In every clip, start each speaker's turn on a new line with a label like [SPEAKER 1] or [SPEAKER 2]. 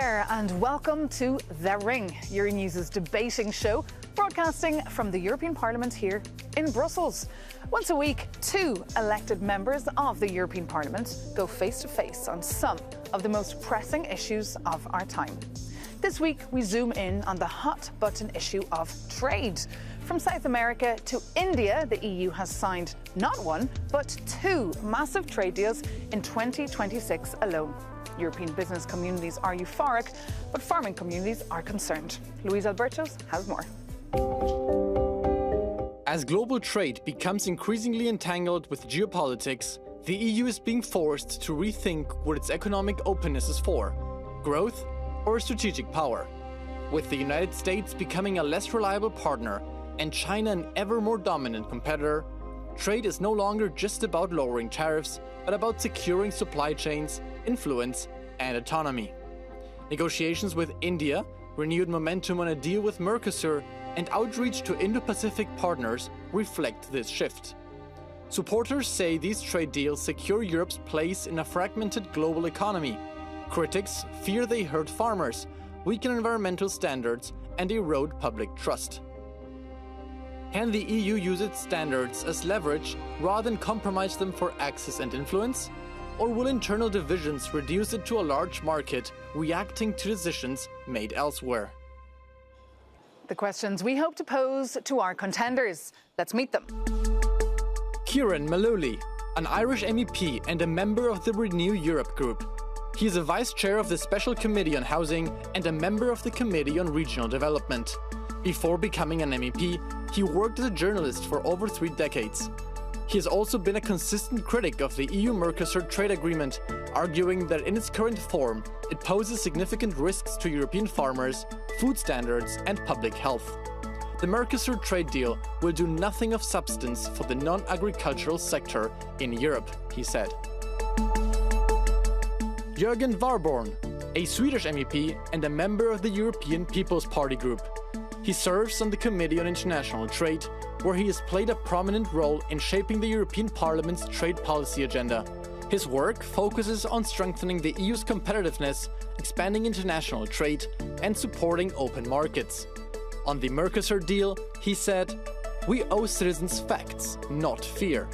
[SPEAKER 1] there, and welcome to The Ring, your news' debating show, broadcasting from the European Parliament here in Brussels. Once a week, two elected members of the European Parliament go face-to-face on some of the most pressing issues of our time. This week, we zoom in on the hot-button issue of trade. From South America to India, the EU has signed not one, but two massive trade deals in 2026 alone. European business communities are euphoric, but farming communities are concerned. Luis Albertos has more.
[SPEAKER 2] As global trade becomes increasingly entangled with geopolitics, the EU is being forced to rethink what its economic openness is for: growth or strategic power. With the United States becoming a less reliable partner and China an ever more dominant competitor, trade is no longer just about lowering tariffs, but about securing supply chains, influence, and autonomy. Negotiations with India, renewed momentum on a deal with Mercosur, and outreach to Indo-Pacific partners reflect this shift. Supporters say these trade deals secure Europe's place in a fragmented global economy. Critics fear they hurt farmers, weaken environmental standards, and erode public trust. Can the EU use its standards as leverage rather than compromise them for access and influence? Or will internal divisions reduce it to a large market reacting to decisions made elsewhere?
[SPEAKER 1] The questions we hope to pose to our contenders. Let's meet them.
[SPEAKER 2] Mullooly, an Irish MEP and a member of the Renew Europe group. He is a vice chair of the Special Committee on Housing and a member of the Committee on Regional Development. Before becoming an MEP, he worked as a journalist for over 3 decades. He has also been a consistent critic of the EU-Mercosur trade agreement, arguing that in its current form, it poses significant risks to European farmers, food standards, and public health. The Mercosur trade deal will do nothing of substance for the non-agricultural sector in Europe, he said. Warborn, a Swedish MEP and a member of the European People's Party group. He serves on the Committee on International Trade, where he has played a prominent role in shaping the European Parliament's trade policy agenda. His work focuses on strengthening the EU's competitiveness, expanding international trade, and supporting open markets. On the Mercosur deal, he said, "We owe citizens facts, not fear.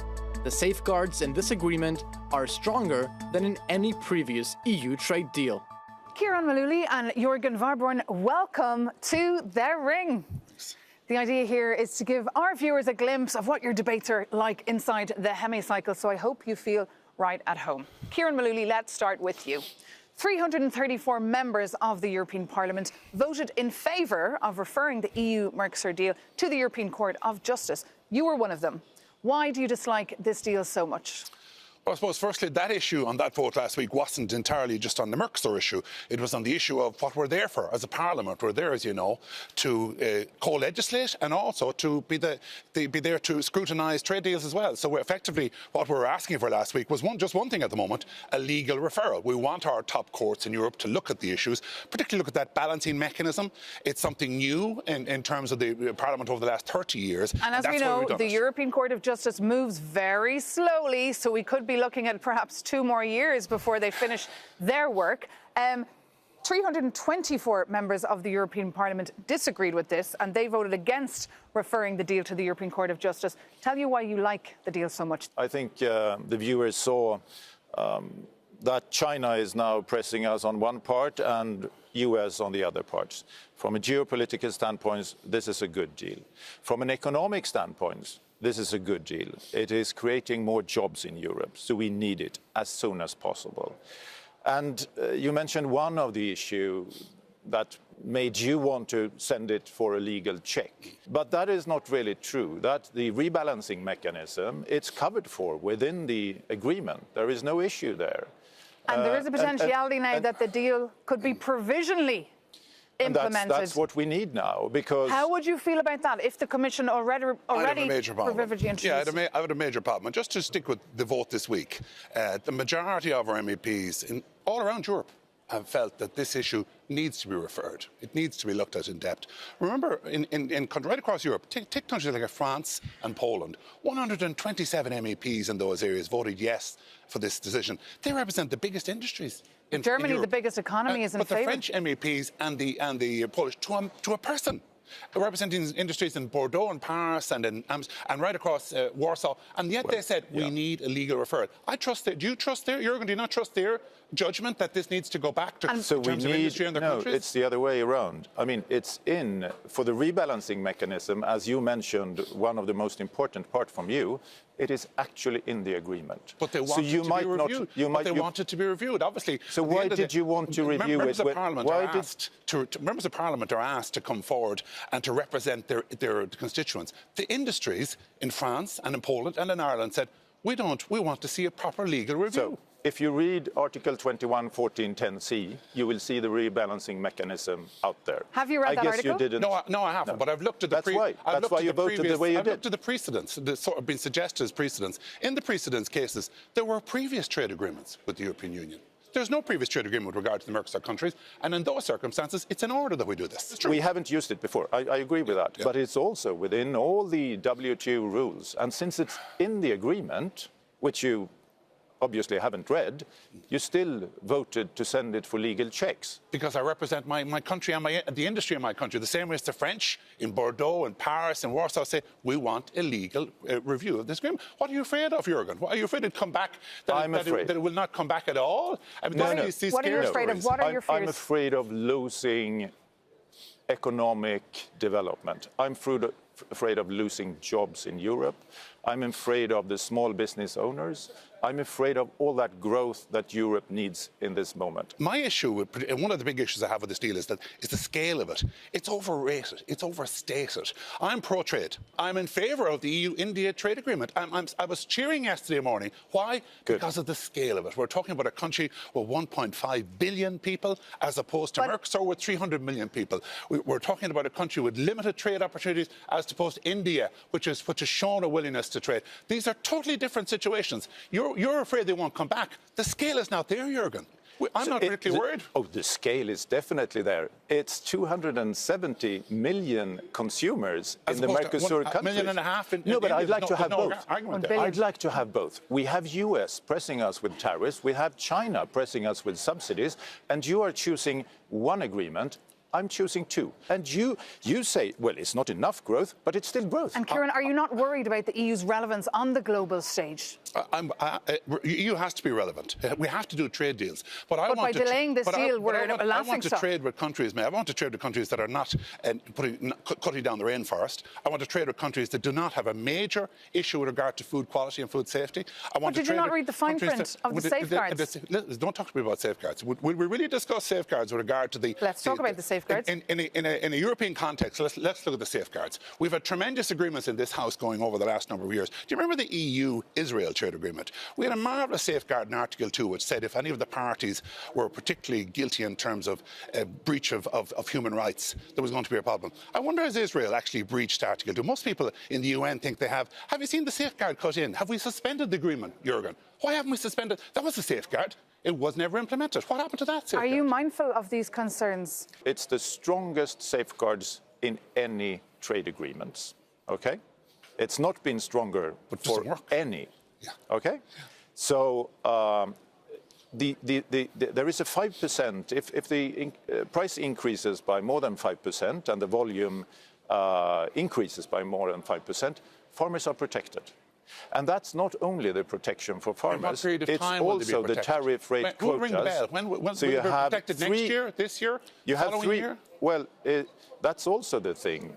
[SPEAKER 2] The safeguards in this agreement are stronger than in any previous EU trade deal."
[SPEAKER 1] Mullooly and Warborn, welcome to The Ring. The idea here is to give our viewers a glimpse of what your debates are like inside the hemicycle, so I hope you feel right at home. Mullooly, let's start with you. 334 members of the European Parliament voted in favour of referring the EU-Mercosur deal to the European Court of Justice. You were one of them. Why do you dislike this deal so much?
[SPEAKER 3] Well, I suppose, firstly, that issue on that vote last week wasn't entirely just on the Mercosur issue. It was on the issue of what we're there for as a parliament. We're there, as you know, to co-legislate and also to be there to scrutinise trade deals as well. So effectively, what we were asking for last week was just one thing at the moment: a legal referral. We want our top courts in Europe to look at the issues, particularly look at that balancing mechanism. It's something new in terms of the Parliament over the last 30 years.
[SPEAKER 1] And as we know, the European Court of Justice moves very slowly, so we could be looking at perhaps 2 more years before they finish their work. 324 members of the European Parliament disagreed with this, and they voted against referring the deal to the European Court of Justice. Tell you why you like the deal so much.
[SPEAKER 4] I think the viewers saw that China is now pressing us on one part and US on the other parts. From a geopolitical standpoint, this is a good deal. From an economic standpoint, this is a good deal. It is creating more jobs in Europe, so we need it as soon as possible. And you mentioned one of the issues that made you want to send it for a legal check. But that is not really true. That the rebalancing mechanism, it's covered for within the agreement. There is no issue there.
[SPEAKER 1] And there is a potentiality now that the deal could be provisionally implemented.
[SPEAKER 4] And that's what we need now, because...
[SPEAKER 1] How would you feel about that if the Commission already
[SPEAKER 3] I'd have a major problem.
[SPEAKER 1] Yeah,
[SPEAKER 3] I would have a major problem. And just to stick with the vote this week, the majority of our MEPs all around Europe have felt that this issue needs to be referred. It needs to be looked at in depth. Remember, right across Europe, take countries like France and Poland, 127 MEPs in those areas voted yes for this decision. They represent the biggest industries in
[SPEAKER 1] Germany,
[SPEAKER 3] Europe.
[SPEAKER 1] the biggest economy, is in
[SPEAKER 3] favour. But the French MEPs and the Polish, to a person, representing industries in Bordeaux and Paris and right across Warsaw, and yet they said we need a legal referral. I trust that. Do you trust their, Jürgen? Do you not trust their judgment that this needs to go back to
[SPEAKER 4] so
[SPEAKER 3] terms of industry in their countries?
[SPEAKER 4] It's the other way around. I mean, it's for the rebalancing mechanism, as you mentioned, one of the most important part from you. It is actually in the agreement.
[SPEAKER 3] But they want it to be reviewed. They want it to be reviewed, obviously.
[SPEAKER 4] So why did you want to review it?
[SPEAKER 3] Members of Parliament are asked to come forward and to represent their constituents. The industries in France and in Poland and in Ireland said, we want to see a proper legal review.
[SPEAKER 4] So, if you read Article 21.14.10c, you will see the rebalancing mechanism out there.
[SPEAKER 1] Have you read that article?
[SPEAKER 4] You didn't.
[SPEAKER 3] No, I haven't. No. But I've looked at the
[SPEAKER 4] That's why you voted the way you did.
[SPEAKER 3] I've looked at the precedents, the sort of been suggested as precedents. In the precedents cases, there were previous trade agreements with the European Union. There's no previous trade agreement with regard to the Mercosur countries, and in those circumstances, it's in order that we do this.
[SPEAKER 4] We haven't used it before. I agree with that. Yeah. But it's also within all the WTO rules. And since it's in the agreement, which you obviously haven't read, you still voted to send it for legal checks.
[SPEAKER 3] Because I represent my country and the industry in my country, the same way as the French in Bordeaux and Paris and Warsaw say, we want a legal review of this agreement. What are you afraid of, Jürgen? Are you afraid it'll come back, that it will not come back at all? I mean,
[SPEAKER 1] what are you afraid of? What are your fears?
[SPEAKER 4] I'm afraid of losing economic development. I'm afraid of losing jobs in Europe. I'm afraid of the small business owners. I'm afraid of all that growth that Europe needs in this moment.
[SPEAKER 3] My issue, one of the big issues I have with this deal is the scale of it. It's overrated. It's overstated. I'm pro-trade. I'm in favour of the EU-India trade agreement. I was cheering yesterday morning. Why?
[SPEAKER 4] Good.
[SPEAKER 3] Because of the scale of it. We're talking about a country with 1.5 billion people as opposed to Mercosur with 300 million people. We're talking about a country with limited trade opportunities as opposed to India, which has shown a willingness to trade. These are totally different situations. You're afraid they won't come back. The scale is not there, Jürgen. I'm not particularly worried.
[SPEAKER 4] Oh, the scale is definitely there. It's 270 million consumers in the Mercosur countries.
[SPEAKER 3] 1.5 million
[SPEAKER 4] No, but I'd like to have both.
[SPEAKER 3] I'd
[SPEAKER 4] like to have both. We have US pressing us with tariffs. We have China pressing us with subsidies. And you are choosing one agreement. I'm choosing two. And you say, well, it's not enough growth, but it's still growth.
[SPEAKER 1] And Kieran, are you not worried about the EU's relevance on the global stage?
[SPEAKER 3] EU has to be relevant. We have to do trade deals. But
[SPEAKER 1] by delaying this deal, we're at a laughing stock.
[SPEAKER 3] I want to trade with countries, I want to trade with countries that are not cutting down the rainforest. I want to trade with countries that do not have a major issue with regard to food quality and food safety.
[SPEAKER 1] Did you not read the fine print of the safeguards?
[SPEAKER 3] Don't talk to me about safeguards. Will we really discuss safeguards with regard to the...
[SPEAKER 1] Let's talk about the safeguards.
[SPEAKER 3] In a European context, let's look at the safeguards. We've had tremendous agreements in this House going over the last number of years. Do you remember the EU-Israel trade agreement? We had a marvellous safeguard in Article 2 which said if any of the parties were particularly guilty in terms of breach of human rights, there was going to be a problem. I wonder has Israel actually breached Article 2? Most people in the UN think they have. Have you seen the safeguard cut in? Have we suspended the agreement, Jürgen? Why haven't we suspended? That was a safeguard. It was never implemented. What happened to that safeguard?
[SPEAKER 1] Are you mindful of these concerns?
[SPEAKER 4] It's the strongest safeguards in any trade agreements, OK? It's not been stronger for any, OK? Yeah. So there is a 5%, if the price increases by more than 5% and the volume increases by more than 5%, farmers are protected. And that's not only the protection for farmers, it's also the tariff rate quotas.
[SPEAKER 3] Ring the bell. When will they be protected? Next year? This year?
[SPEAKER 4] You have
[SPEAKER 3] following year?
[SPEAKER 4] Well, that's also the thing.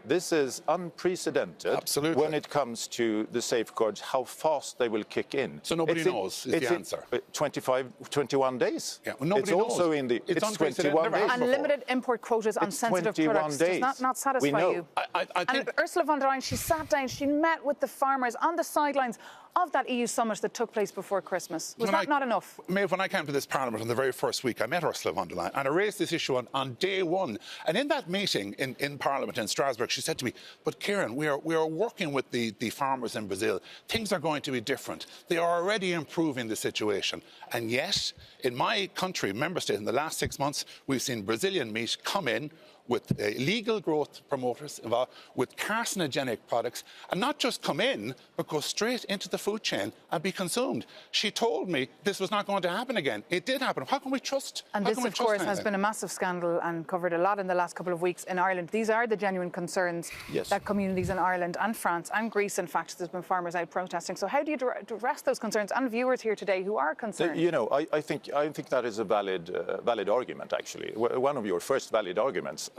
[SPEAKER 4] This is unprecedented when it comes to the safeguards, how fast they will kick in.
[SPEAKER 3] So nobody knows is the answer.
[SPEAKER 4] 21 days.
[SPEAKER 3] Yeah, well, nobody knows.
[SPEAKER 4] Also in the... It's 21 days.
[SPEAKER 1] Unlimited import quotas on sensitive products. Does that not satisfy you?
[SPEAKER 3] I think
[SPEAKER 1] and Ursula von der Leyen, she sat down, she met with the farmers on the sidelines of that EU summit that took place before Christmas? Was that not enough?
[SPEAKER 3] Maeve, when I came to this Parliament on the very first week, I met Ursula von der Leyen and I raised this issue on day one. And in that meeting in Parliament in Strasbourg, she said to me, but Kieran, we are working with the farmers in Brazil. Things are going to be different. They are already improving the situation. And yet, in my country, member state, in the last 6 months, we've seen Brazilian meat come in with illegal growth promoters involved, with carcinogenic products, and not just come in, but go straight into the food chain and be consumed. She told me this was not going to happen again. It did happen. How can we trust?
[SPEAKER 1] And this, of course, has been a massive scandal and covered a lot in the last couple of weeks in Ireland. These are the genuine concerns that communities in Ireland and France and Greece, in fact, there's been farmers out protesting. So how do you address those concerns and viewers here today who are concerned?
[SPEAKER 4] You know, I think that is a valid argument, actually. One of your first valid arguments.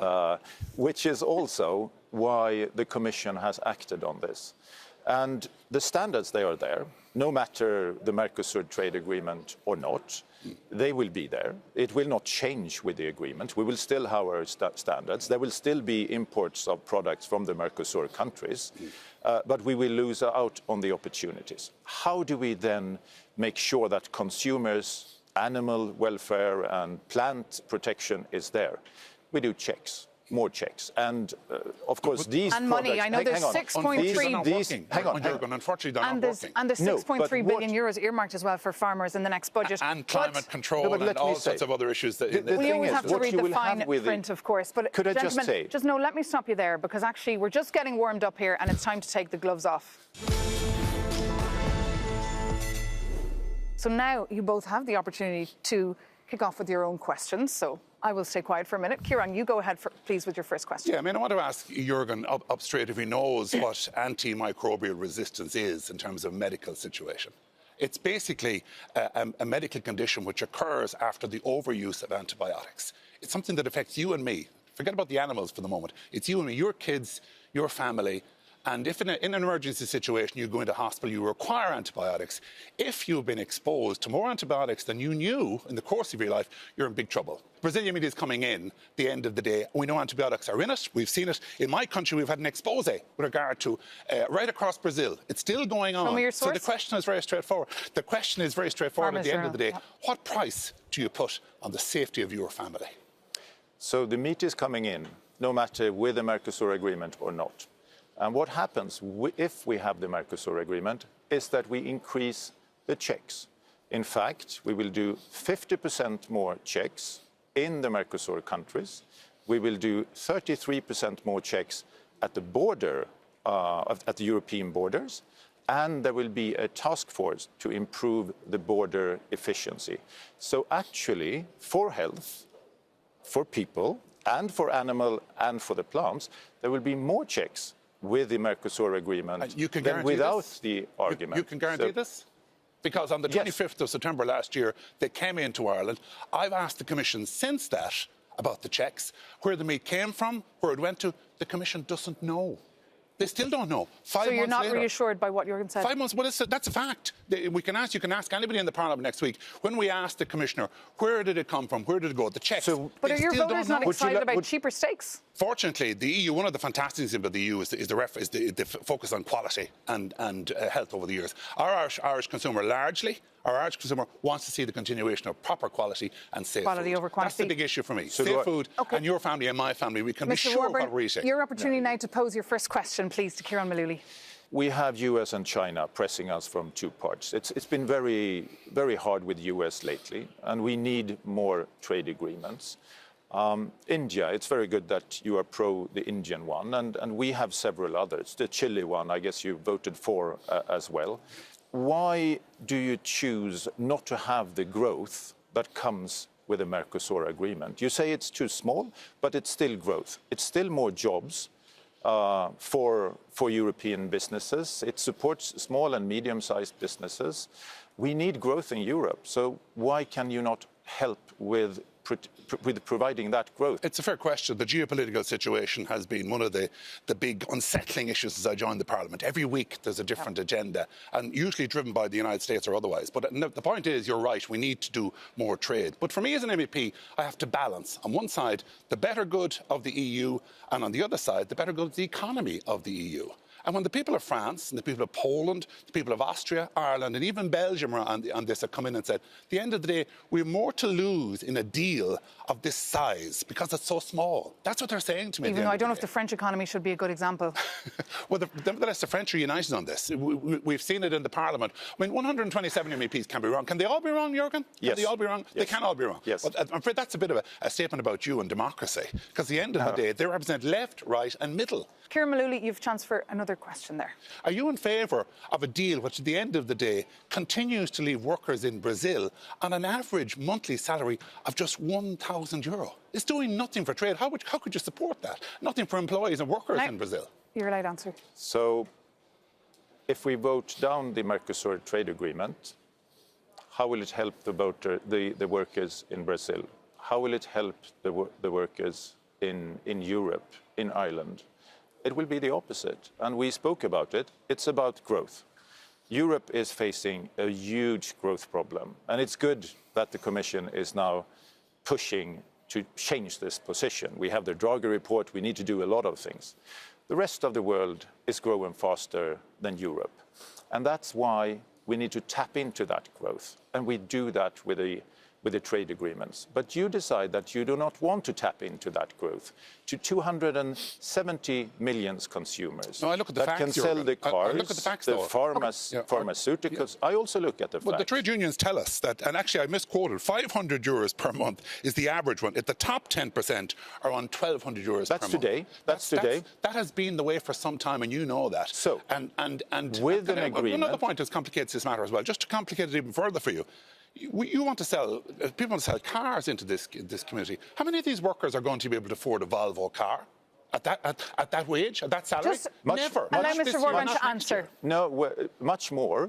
[SPEAKER 4] Which is also why the Commission has acted on this. And the standards, they are there, no matter the Mercosur trade agreement or not. They will be there. It will not change with the agreement. We will still have our standards. There will still be imports of products from the Mercosur countries, but we will lose out on the opportunities. How do we then make sure that consumers, animal welfare and plant protection is there? We do checks, more checks. And, of course, these
[SPEAKER 1] and
[SPEAKER 4] products...
[SPEAKER 1] money, I know there's 6.3...
[SPEAKER 3] Hang on, Jürgen, unfortunately, they're not working.
[SPEAKER 1] And there's 6.3 billion euros earmarked as well for farmers in the next budget.
[SPEAKER 3] And climate control and all sorts of other issues.
[SPEAKER 1] We always have to read the fine print, of course. But,
[SPEAKER 4] could I
[SPEAKER 1] gentlemen,
[SPEAKER 4] just say...
[SPEAKER 1] Just no, let me stop you there, because actually we're just getting warmed up here and it's time to take the gloves off. So now you both have the opportunity to kick off with your own questions. So I will stay quiet for a minute. Kieran, you go ahead, please, with your first question.
[SPEAKER 3] Yeah, I mean, I want to ask Jürgen up straight if he knows what antimicrobial resistance is in terms of medical situation. It's basically a medical condition which occurs after the overuse of antibiotics. It's something that affects you and me. Forget about the animals for the moment. It's you and me, your kids, your family. And if in an emergency situation you go into hospital, you require antibiotics. If you've been exposed to more antibiotics than you knew in the course of your life, you're in big trouble. Brazilian meat is coming in at the end of the day. We know antibiotics are in it. We've seen it. In my country, we've had an expose with regard to right across Brazil. It's still going on.
[SPEAKER 1] Show me your source.
[SPEAKER 3] So the question is very straightforward. The question is very straightforward at the end of the day. What price do you put on the safety of your family?
[SPEAKER 4] So the meat is coming in, no matter with the Mercosur agreement or not. And what happens if we have the Mercosur agreement is that we increase the checks. In fact, we will do 50% more checks in the Mercosur countries. We will do 33% more checks at the border, at the European borders. And there will be a task force to improve the border efficiency. So actually, for health, for people, and for animal and for the plants, there will be more checks with the Mercosur agreement than without the argument.
[SPEAKER 3] You can guarantee this? Because on the 25th of September last year, they came into Ireland. I've asked the Commission since that about the checks, where the meat came from, where it went to. The Commission doesn't know. They still don't know. 5 months
[SPEAKER 1] So you're not
[SPEAKER 3] later,
[SPEAKER 1] reassured by what Jürgen said?
[SPEAKER 3] 5 months, well, that's a fact. You can ask anybody in the Parliament next week. When we ask the Commissioner, where did it come from, where did it go, the checks.
[SPEAKER 1] But are your voters not excited about cheaper steaks?
[SPEAKER 3] Fortunately, the EU, one of the fantastic things about the EU is the focus on quality and health over the years. Our Irish consumer wants to see the continuation of proper quality and safe
[SPEAKER 1] quality
[SPEAKER 3] food.
[SPEAKER 1] Over quantity.
[SPEAKER 3] That's the big issue for me. Safe food, and your family and my family, we can be sure
[SPEAKER 1] Warborn,
[SPEAKER 3] what we're eating.
[SPEAKER 1] Your opportunity now to pose your first question, please, to Kieran Mullooly.
[SPEAKER 4] We have US and China pressing us from two parts. It's been very, very hard with US lately, and we need more trade agreements. India, it's very good that you are pro the Indian one, and we have several others. The Chile one, I guess you voted for as well. Why do you choose not to have the growth that comes with a Mercosur agreement? You say it's too small, but it's still growth. It's still more jobs for European businesses. It supports small and medium-sized businesses. We need growth in Europe, so why can you not help with providing that growth?
[SPEAKER 3] It's a fair question. The geopolitical situation has been one of the big unsettling issues as I joined the Parliament. Every week there's a different agenda, and usually driven by the United States or otherwise. But the point is, you're right, we need to do more trade. But for me as an MEP, I have to balance, on one side, the better good of the EU, and on the other side, the better good of the economy of the EU. And when the people of France and the people of Poland, the people of Austria, Ireland, and even Belgium are on this have come in and said, at the end of the day, we have more to lose in a deal of this size because it's so small. That's what they're saying to me.
[SPEAKER 1] Even though I don't know if the French economy should be a good example.
[SPEAKER 3] Well, nevertheless, the French are united on this. We've seen it in the Parliament. I mean, 127 MEPs can be wrong. Can they all be wrong, Jürgen?
[SPEAKER 4] Yes.
[SPEAKER 3] Can they all be wrong?
[SPEAKER 4] Yes.
[SPEAKER 3] They can all be wrong.
[SPEAKER 4] Yes.
[SPEAKER 3] Well, I'm afraid that's a bit of a statement about you and democracy. Because at the end of the day, they represent left, right and middle.
[SPEAKER 1] Ciarán Mullooly, you've a chance for another question there.
[SPEAKER 3] Are you in favour of a deal which, at the end of the day, continues to leave workers in Brazil on an average monthly salary of just €1,000? It's doing nothing for trade. How could you support that? Nothing for employees and workers in Brazil.
[SPEAKER 1] You're allowed to answer.
[SPEAKER 4] So, if we vote down the Mercosur trade agreement, how will it help the workers in Brazil? How will it help the workers in Europe, in Ireland? It will be the opposite. And we spoke about it. It's about growth. Europe is facing a huge growth problem. And it's good that the Commission is now pushing to change this position. We have the Draghi report. We need to do a lot of things. The rest of the world is growing faster than Europe. And that's why we need to tap into that growth. And we do that with the trade agreements. But you decide that you do not want to tap into that growth to 270 million consumers.
[SPEAKER 3] No, I look at the
[SPEAKER 4] that
[SPEAKER 3] facts,
[SPEAKER 4] can sell
[SPEAKER 3] Jürgen.
[SPEAKER 4] the cars,
[SPEAKER 3] I look at the facts,
[SPEAKER 4] the
[SPEAKER 3] though.
[SPEAKER 4] pharmaceuticals. I also look at the facts.
[SPEAKER 3] Well, the trade unions tell us that, and actually I misquoted, €500 per month is the average one. At the top 10% are on €1,200 per month.
[SPEAKER 4] That's today. That's today.
[SPEAKER 3] That has been the way for some time, and you know that.
[SPEAKER 4] So,
[SPEAKER 3] and
[SPEAKER 4] with an agreement...
[SPEAKER 3] Another point that complicates this matter as well, just to complicate it even further for you. You want to sell, people want to sell cars into this community. How many of these workers are going to be able to afford a Volvo car at that wage, at that salary? Never.
[SPEAKER 1] Allow Mr. Warborn to answer.
[SPEAKER 4] No, much more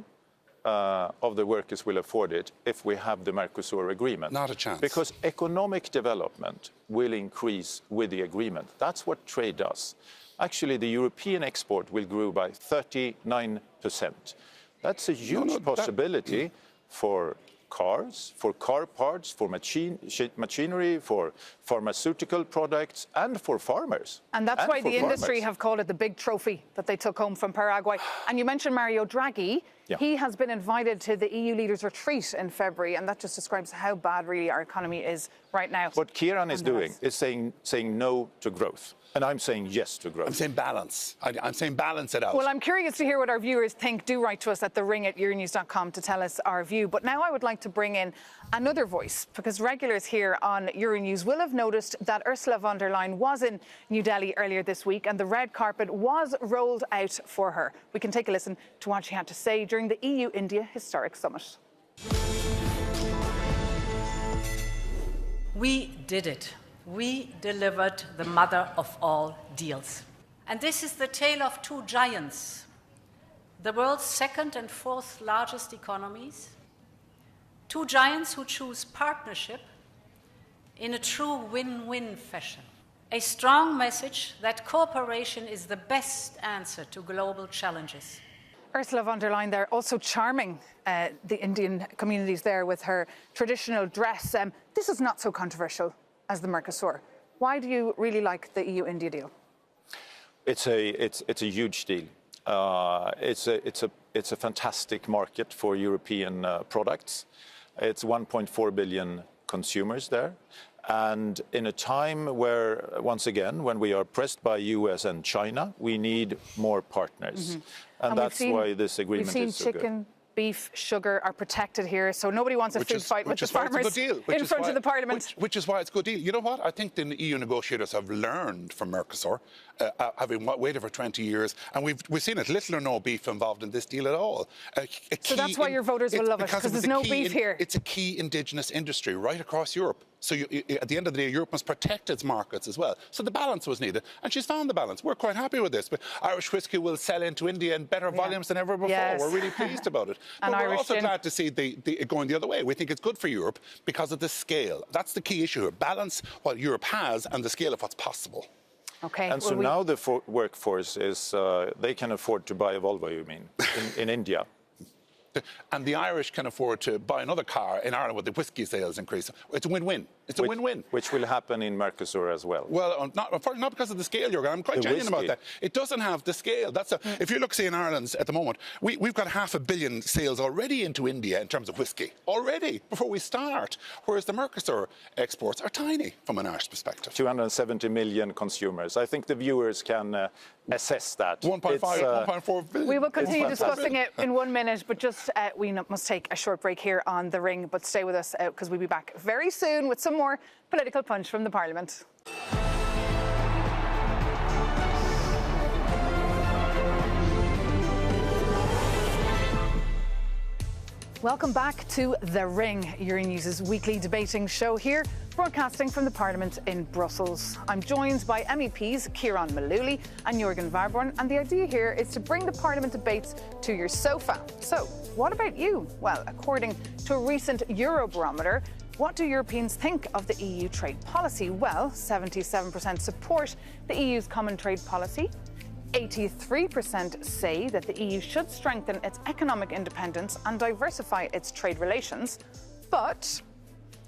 [SPEAKER 4] of the workers will afford it if we have the Mercosur agreement.
[SPEAKER 3] Not a chance. Because
[SPEAKER 4] economic development will increase with the agreement. That's what trade does. Actually, the European export will grow by 39%. That's a huge possibility for cars, for car parts, for machinery, for pharmaceutical products, and for farmers.
[SPEAKER 1] And that's why the industry have called it the big trophy that they took home from Paraguay. And you mentioned Mario Draghi. Yeah. He has been invited to the EU leaders' retreat in February, and that just describes how bad, really, our economy is right now.
[SPEAKER 4] What Ciarán is doing is saying no to growth. And I'm saying yes to growth.
[SPEAKER 3] I'm saying balance. I'm saying balance it out.
[SPEAKER 1] Well, I'm curious to hear what our viewers think. Do write to us at thering@euronews.com to tell us our view. But now I would like to bring in another voice, because regulars here on Euronews will have noticed that Ursula von der Leyen was in New Delhi earlier this week, and the red carpet was rolled out for her. We can take a listen to what she had to say during the EU-India Historic Summit.
[SPEAKER 5] We did it. We delivered the mother of all deals. And this is the tale of two giants, the world's second and fourth largest economies, two giants who choose partnership in a true win-win fashion. A strong message that cooperation is the best answer to global challenges.
[SPEAKER 1] Ursula von der Leyen there, also charming the Indian communities there with her traditional dress. This is not so controversial as the Mercosur. Why do you really like the EU-India deal?
[SPEAKER 4] It's a huge deal. It's a fantastic market for European products. It's 1.4 billion consumers there. And in a time where, once again, when we are pressed by US and China, we need more partners. Mm-hmm. And that's why this agreement is so good.
[SPEAKER 1] Chicken, beef, sugar are protected here, so nobody wants a food fight with the farmers in front of the Parliament.
[SPEAKER 3] Which is why it's a good deal. You know what? I think the EU negotiators have learned from Mercosur, having waited for 20 years, and we've seen it, little or no beef involved in this deal at all.
[SPEAKER 1] So that's why your voters will love it, because there's no beef here.
[SPEAKER 3] It's a key indigenous industry right across Europe. So at the end of the day, Europe must protect its markets as well. So the balance was needed, and she's found the balance. We're quite happy with this. But Irish whiskey will sell into India in better volumes than ever before. Yes. We're really pleased about it. But we're also glad to see it going the other way. We think it's good for Europe because of the scale. That's the key issue here. Balance what Europe has and the scale of what's possible.
[SPEAKER 1] Okay.
[SPEAKER 4] And so now the workforce is, they can afford to buy a Volvo, you mean, in India.
[SPEAKER 3] And the Irish can afford to buy another car in Ireland with the whisky sales increase. It's a win-win. It's a win-win.
[SPEAKER 4] Which will happen in Mercosur as well.
[SPEAKER 3] Well, not because of the scale, Jürgen. I'm quite genuine about that. It doesn't have the scale. If you look, say, in Ireland at the moment, we've got 500 million sales already into India in terms of whisky. Already, before we start. Whereas the Mercosur exports are tiny from an Irish perspective.
[SPEAKER 4] 270 million consumers. I think the viewers can assess that.
[SPEAKER 3] 1.4 billion.
[SPEAKER 1] We will continue discussing it in 1 minute, but just we must take a short break here on The Ring. But stay with us because we'll be back very soon with some more political punch from the Parliament. Welcome back to The Ring, Euronews' weekly debating show here, broadcasting from the Parliament in Brussels. I'm joined by MEPs Ciarán Mullooly and Jürgen Warborn, and the idea here is to bring the Parliament debates to your sofa. So, what about you? Well, according to a recent Eurobarometer, what do Europeans think of the EU trade policy? Well, 77% support the EU's common trade policy. 83% say that the EU should strengthen its economic independence and diversify its trade relations. But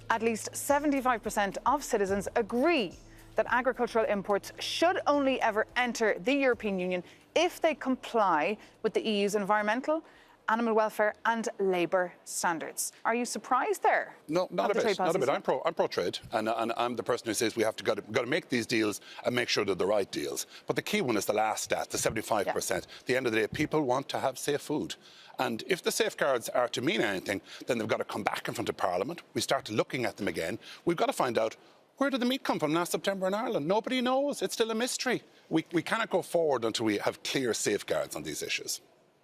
[SPEAKER 1] at least 75% of citizens agree that agricultural imports should only ever enter the European Union if they comply with the EU's environmental, animal welfare and labour standards. Are you surprised there?
[SPEAKER 3] No, not a bit. Not a bit. I'm pro-trade, and I'm the person who says we have to got to make these deals and make sure they're the right deals. But the key one is the last stat, the 75%. Yeah. At the end of the day, people want to have safe food. And if the safeguards are to mean anything, then they've got to come back in front of Parliament. We start looking at them again. We've got to find out, where did the meat come from last September in Ireland? Nobody knows. It's still a mystery. We cannot go forward until we have clear safeguards on these issues.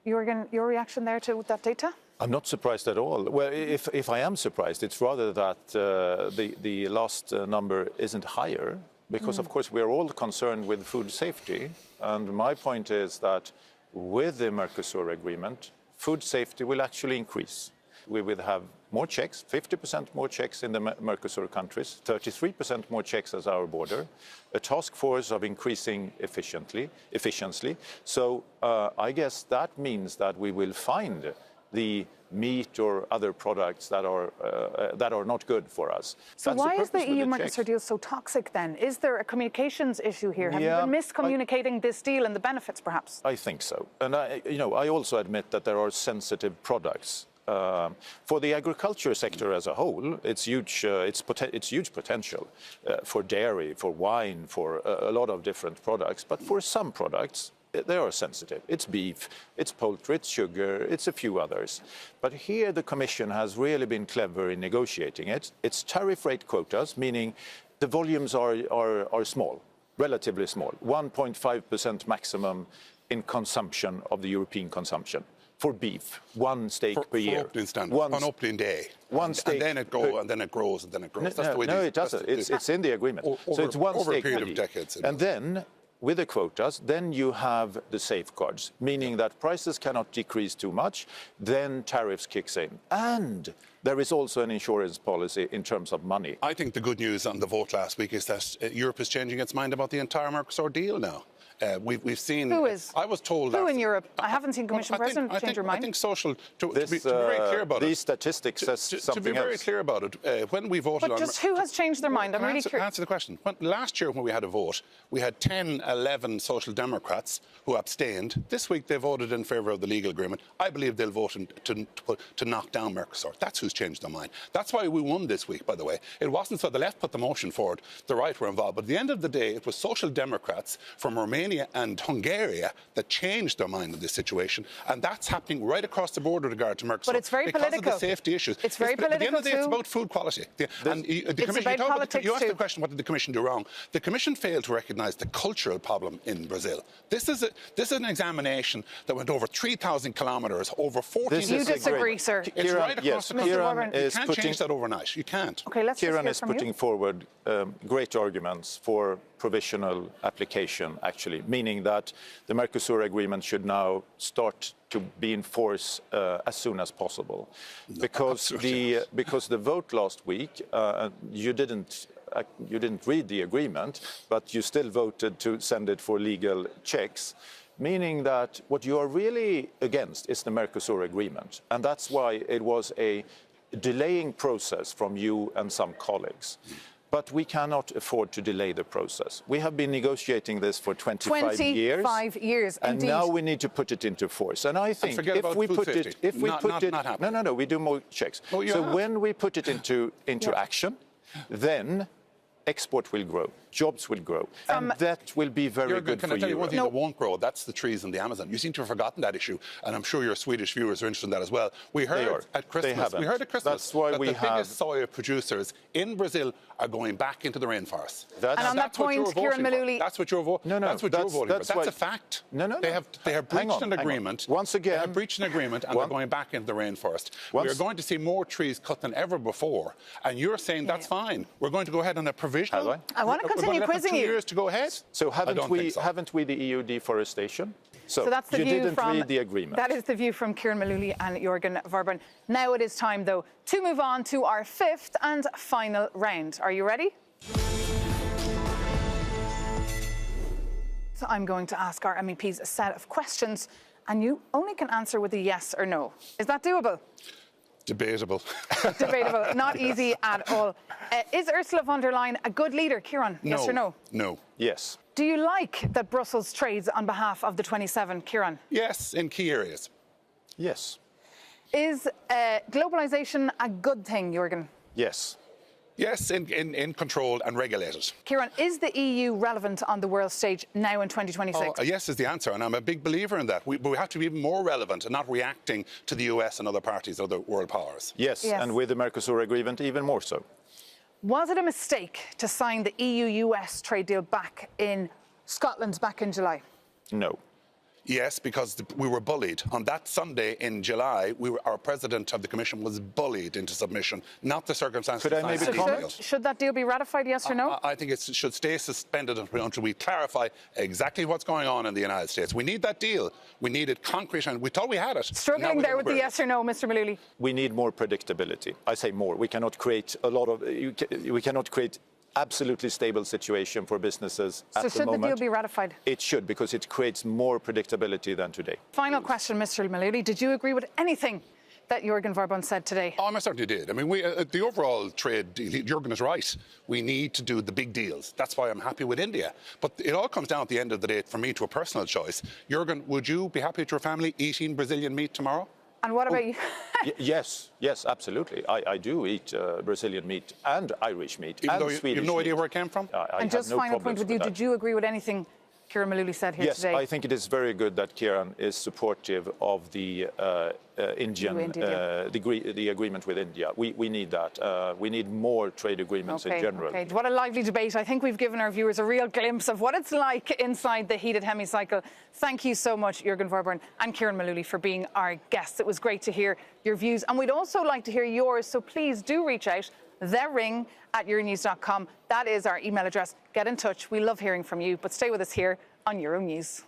[SPEAKER 1] Jürgen, your reaction there to that data?
[SPEAKER 4] I'm not surprised at all. Well, if I am surprised, it's rather that the last number isn't higher, because, of course, we're all concerned with food safety. And my point is that with the Mercosur agreement, food safety will actually increase. We will have more checks, 50% more checks in the Mercosur countries, 33% more checks at our border, a task force of increasing efficiency. So I guess that means that we will find the meat or other products that are not good for us.
[SPEAKER 1] So why is the EU-Mercosur deal so toxic then? Is there a communications issue here? Have you been miscommunicating this deal and the benefits, perhaps?
[SPEAKER 4] I think so. And I also admit that there are sensitive products. For the agriculture sector as a whole, it's huge potential for dairy, for wine, for a lot of different products. But for some products, they are sensitive. It's beef, it's poultry, it's sugar, it's a few others. But here the Commission has really been clever in negotiating it. It's tariff rate quotas, meaning the volumes are small, relatively small, 1.5% maximum in consumption of the European consumption. For beef, one steak per year.
[SPEAKER 3] For opening standards, on opening day.
[SPEAKER 4] One steak.
[SPEAKER 3] And then it grows, and then it grows, and then it grows.
[SPEAKER 4] No, it doesn't. It's in the agreement. So it's one steak per year.
[SPEAKER 3] Decades,
[SPEAKER 4] and then, with the quotas, then you have the safeguards, meaning that prices cannot decrease too much, then tariffs kicks in. And there is also an insurance policy in terms of money.
[SPEAKER 3] I think the good news on the vote last week is that Europe is changing its mind about the entire Mercosur deal now. We've seen.
[SPEAKER 1] Who is?
[SPEAKER 3] I was told.
[SPEAKER 1] Who in Europe? I haven't seen Commission President change your mind.
[SPEAKER 3] I think social. To be very clear about
[SPEAKER 4] these statistics says something else.
[SPEAKER 3] To be very clear about it, when we voted
[SPEAKER 1] but
[SPEAKER 3] on.
[SPEAKER 1] But just who has changed their mind? I'm really curious.
[SPEAKER 3] Answer the question. Last year, when we had a vote, we had 10, 11 Social Democrats who abstained. This week, they voted in favour of the legal agreement. I believe they'll vote to knock down Mercosur. That's who's changed their mind. That's why we won this week, by the way. It wasn't so the left put the motion forward, the right were involved. But at the end of the day, it was Social Democrats from Romania and Hungary that changed their mind on this situation, and that's happening right across the board with regard to Mercosur.
[SPEAKER 1] But it's very political.
[SPEAKER 3] Because of the safety issues.
[SPEAKER 1] It's very political.
[SPEAKER 3] At the end of the day, it's about food quality. You asked the question, what did the Commission do wrong? The Commission failed to recognise the cultural problem in Brazil. This is an examination that went over 3,000 kilometres, over 14
[SPEAKER 1] You disagree, sir.
[SPEAKER 3] It's right across the country. You can't change that overnight. You can't.
[SPEAKER 1] Okay, let's
[SPEAKER 4] Ciarán is putting forward great arguments for provisional application, actually, meaning that the Mercosur agreement should now start to be in force as soon as possible. Because the vote last week, you didn't read the agreement, but you still voted to send it for legal checks. meaning that what you are really against is the Mercosur agreement. And that's why it was a delaying process from you and some colleagues. But we cannot afford to delay the process. We have been negotiating this for 25 years.
[SPEAKER 1] 25 years,
[SPEAKER 4] and
[SPEAKER 1] indeed.
[SPEAKER 4] now we need to put it into force. And I think
[SPEAKER 3] if we put it,
[SPEAKER 4] no, we do more checks.
[SPEAKER 3] Oh,
[SPEAKER 4] so when we put it into action, then export will grow, jobs will grow, and that will be very good for you.
[SPEAKER 3] Can I tell you one thing that won't grow? That's the trees in the Amazon. You seem to have forgotten that issue, and I'm sure your Swedish viewers are interested in that as well. We heard at Christmas.
[SPEAKER 4] That's why
[SPEAKER 3] that the biggest soya producers in Brazil are going back into the rainforest.
[SPEAKER 1] And on that point, Kieran Mullooly,
[SPEAKER 3] that's what you're voting. That's what you're voting for. That's a fact. They have breached an agreement.
[SPEAKER 4] Once again,
[SPEAKER 3] they have breached an agreement, and they're going back into the rainforest. We are going to see more trees cut than ever before, and you're saying that's fine. We're going to go ahead on a provisional.
[SPEAKER 1] I want to continue quizzing you.
[SPEAKER 3] 2 years to go ahead.
[SPEAKER 4] So haven't we the EU deforestation? So
[SPEAKER 1] that's the
[SPEAKER 4] you
[SPEAKER 1] view
[SPEAKER 4] didn't
[SPEAKER 1] from,
[SPEAKER 4] read the agreement.
[SPEAKER 1] That is the view from Kieran Mullooly and Jürgen Warborn. Now it is time, though, to move on to our fifth and final round. Are you ready? So I'm going to ask our MEPs a set of questions, and you only can answer with a yes or no. Is that doable?
[SPEAKER 3] Debatable.
[SPEAKER 1] Debatable. Not easy at all. Is Ursula von der Leyen a good leader, Kieran? Yes or no?
[SPEAKER 3] No.
[SPEAKER 4] Yes.
[SPEAKER 1] Do you like that Brussels trades on behalf of the 27, Kieran?
[SPEAKER 3] Yes, in key areas.
[SPEAKER 4] Yes.
[SPEAKER 1] Is globalisation a good thing, Jürgen?
[SPEAKER 4] Yes.
[SPEAKER 3] Yes, in controlled and regulated.
[SPEAKER 1] Kieran, is the EU relevant on the world stage now in 2026?
[SPEAKER 3] Yes is the answer, and I'm a big believer in that. But we have to be even more relevant and not reacting to the US and other parties, other world powers.
[SPEAKER 4] Yes, and with the Mercosur agreement, even more so.
[SPEAKER 1] Was it a mistake to sign the EU-US trade deal back in Scotland back in July?
[SPEAKER 4] No.
[SPEAKER 3] Yes, because we were bullied. On that Sunday in July, our president of the Commission was bullied into submission, not the circumstances.
[SPEAKER 4] Could I maybe comment?
[SPEAKER 1] Should that deal be ratified, yes or no?
[SPEAKER 3] I think it should stay suspended until we clarify exactly what's going on in the United States. We need that deal. We need it concrete, and we thought we had it.
[SPEAKER 1] Struggling there with the yes or no, Mr. Mullooly.
[SPEAKER 4] We need more predictability. I say more. We cannot create we cannot create absolutely stable situation for businesses at the moment.
[SPEAKER 1] So should the deal be ratified?
[SPEAKER 4] It should, because it creates more predictability than today.
[SPEAKER 1] Final question, Mr. Mullooly. Did you agree with anything that Jürgen Warborn said today?
[SPEAKER 3] I certainly did. I mean, the overall trade deal, Jürgen is right. We need to do the big deals. That's why I'm happy with India. But it all comes down at the end of the day, for me, to a personal choice. Jürgen, would you be happy with your family eating Brazilian meat tomorrow?
[SPEAKER 1] And what about you?
[SPEAKER 4] Yes, absolutely. I do eat Brazilian meat and Irish meat
[SPEAKER 3] Even
[SPEAKER 4] and
[SPEAKER 3] though
[SPEAKER 4] Swedish
[SPEAKER 3] you have no
[SPEAKER 4] meat.
[SPEAKER 3] idea where it came from?
[SPEAKER 1] And just final point with you, did you agree with anything Kieran Mullooly said here today?
[SPEAKER 4] Yes, I think it is very good that Kieran is supportive of the the agreement with India. We need that. We need more trade agreements in general.
[SPEAKER 1] Okay. What a lively debate. I think we've given our viewers a real glimpse of what it's like inside the heated hemicycle. Thank you so much, Jürgen Warborn and Kieran Mullooly, for being our guests. It was great to hear your views, and we'd also like to hear yours, so please do reach out. thering@euronews.com. That is our email address. Get in touch. We love hearing from you, but stay with us here on Euronews.